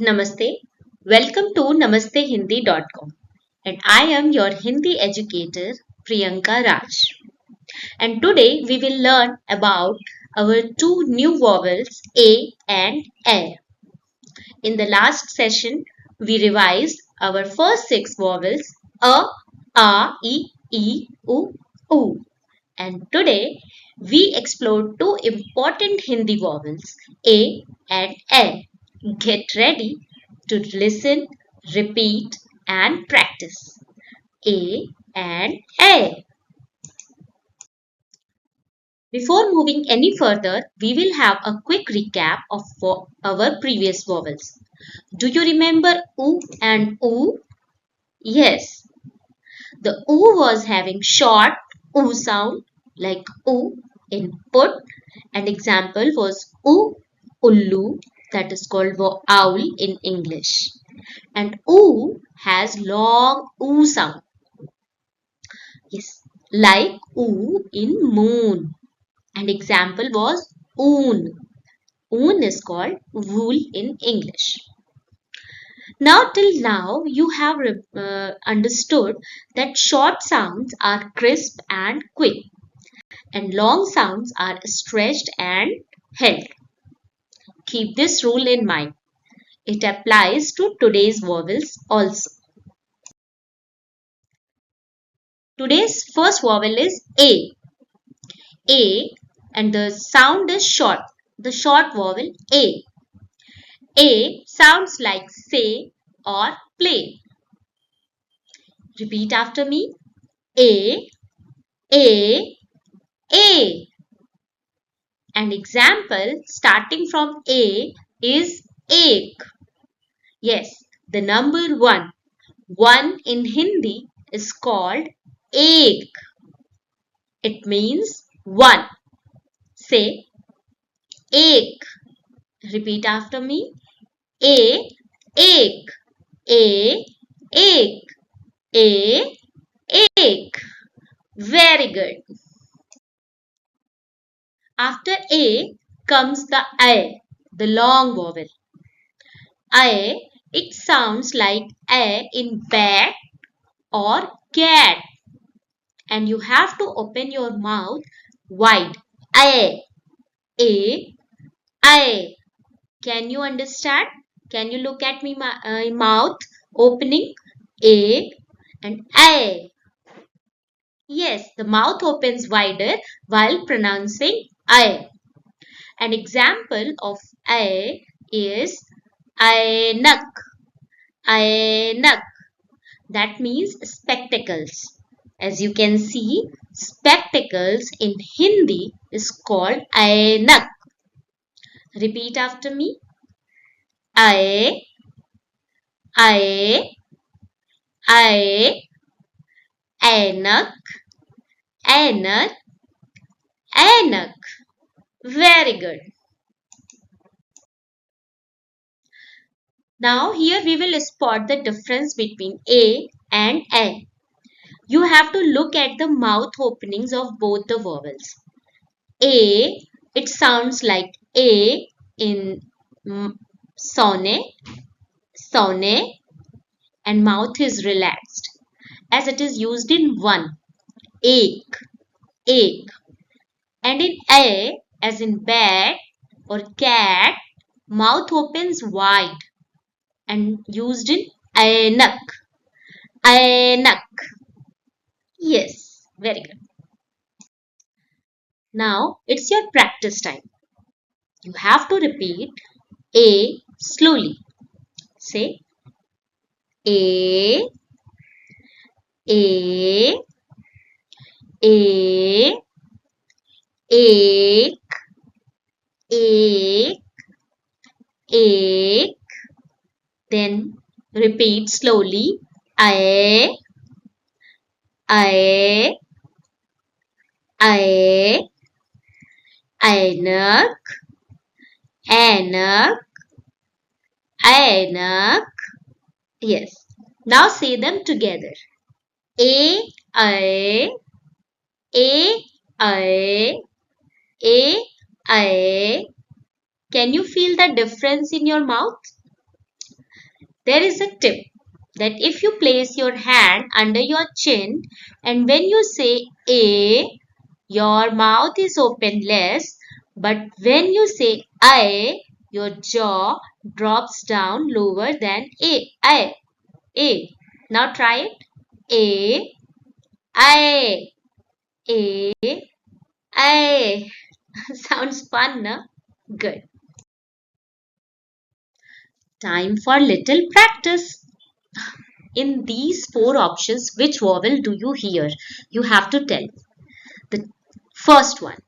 Namaste. Welcome to namastehindi.com, and I am your Hindi educator Priyanka Raj. And today we will learn about our two new vowels A and A. In the last session, we revised our first six vowels A, I, E, I, U, U. And today we explore two important Hindi vowels A and A. Get ready to listen, repeat, and practice. A and A. Before moving any further, we will have a quick recap of our previous vowels. Do you remember U and U? Yes, the U was having short U sound like U in put, and example was U, Ullu, that is called owl in English. And oo has long oo sound. Yes, like oo in moon. And example was oon. Oon is called wool in English. Now till now you have understood that short sounds are crisp and quick and long sounds are stretched and held. Keep this rule in mind. It applies to today's vowels also. Today's first vowel is A. A, and the sound is short. The short vowel A. A sounds like say or play. Repeat after me. A, A, A. An example starting from A is ache. Yes, the number one. One in Hindi is called ache. It means one. Say ache. Repeat after me. A, ache. A, ache. A, ache. Very good. After A comes the I, the long vowel. I, it sounds like A in bat or cat. And you have to open your mouth wide. A, I. Can you understand? Can you look at me mouth opening? A and I. Yes, the mouth opens wider while pronouncing I. An example of I is ainak. Ainak. That means spectacles. As you can see, spectacles in Hindi is called ainak. Repeat after me. I, I, I, ainak, ainak, ainak. Very good. Now here we will spot the difference between A and A. You have to look at the mouth openings of both the vowels. A, it sounds like A in sonne, sonne, and mouth is relaxed as it is used in one, ache, ache. And in A, as in bat or cat, mouth opens wide and used in ainak, ainak. Yes, very good. Now it's your practice time. You have to repeat A slowly. Say A, A, A, ache, ache, ache. Then repeat slowly. I, I, I, ainak, ainak, ainak. Yes. Now say them together. A, I, A, I, A, I. Can you feel the difference in your mouth? There is a tip that if you place your hand under your chin and when you say A, your mouth is open less, but when you say I, your jaw drops down lower than A. I, A. Now try it. A, I, A, I. Sounds fun, na? Good. Time for little practice. In these four options, which vowel do you hear? You have to tell. The first one,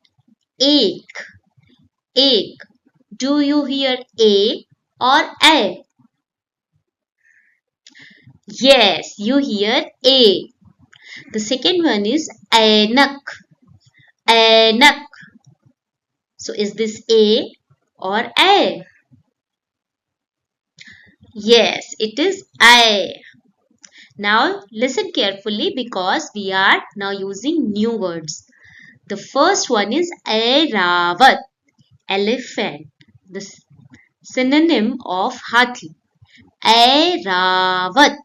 ache, ache. Do you hear A or A? Yes, you hear A. The second one is anak, anak. So is this A or A? Yes, it is I. Now listen carefully because we are now using new words. The first one is Airavat, elephant, the synonym of hathi. Airavat.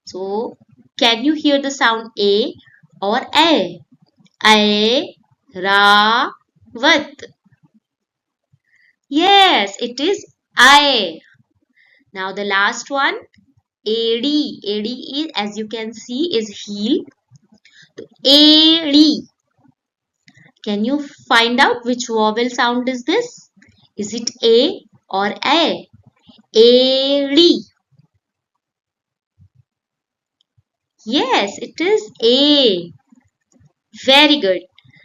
So can you hear the sound A or A? Airavat. Yes, it is I. Now the last one, AD. AD is, as you can see, is heel. AD. Can you find out which vowel sound is this? Is it A or A? AD. Yes, it is A. Very good.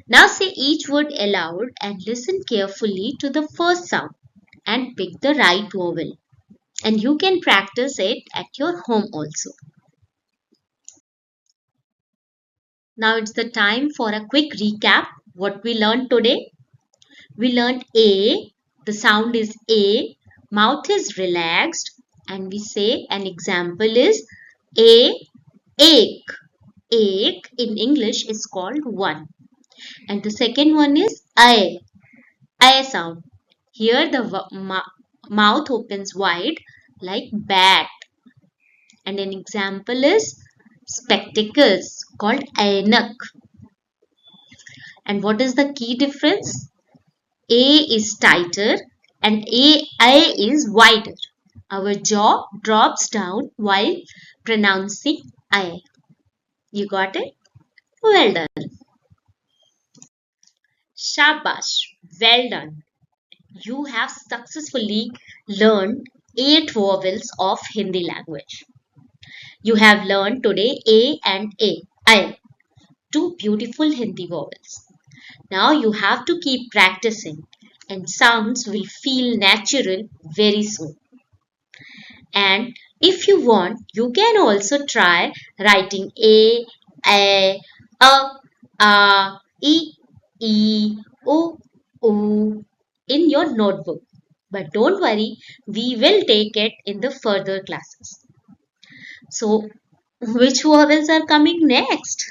Now say each word aloud and listen carefully to the first sound and pick the right vowel. And you can practice it at your home also. Now it's the time for a quick recap what we learned today. We learned A, the sound is A, mouth is relaxed, and we say an example is A, ache. Ache in English is called one. And the second one is I sound. Here the mouth opens wide like bat. And an example is spectacles called ainak. And what is the key difference? A is tighter and I is wider. Our jaw drops down while pronouncing I. You got it? Well done. Shabash. Well done. You have successfully learned 8 vowels of Hindi language. You have learned today A and I, two beautiful Hindi vowels. Now you have to keep practicing and sounds will feel natural very soon. And if you want, you can also try writing A, E, O in your notebook. But don't worry, we will take it in the further classes. So, which vowels are coming next?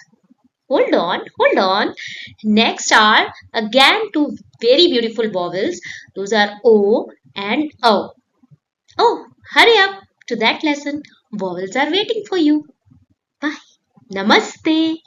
Hold on, hold on. Next are again two very beautiful vowels. Those are O and O. Oh, hurry up to that lesson. Vowels are waiting for you. Bye. Namaste.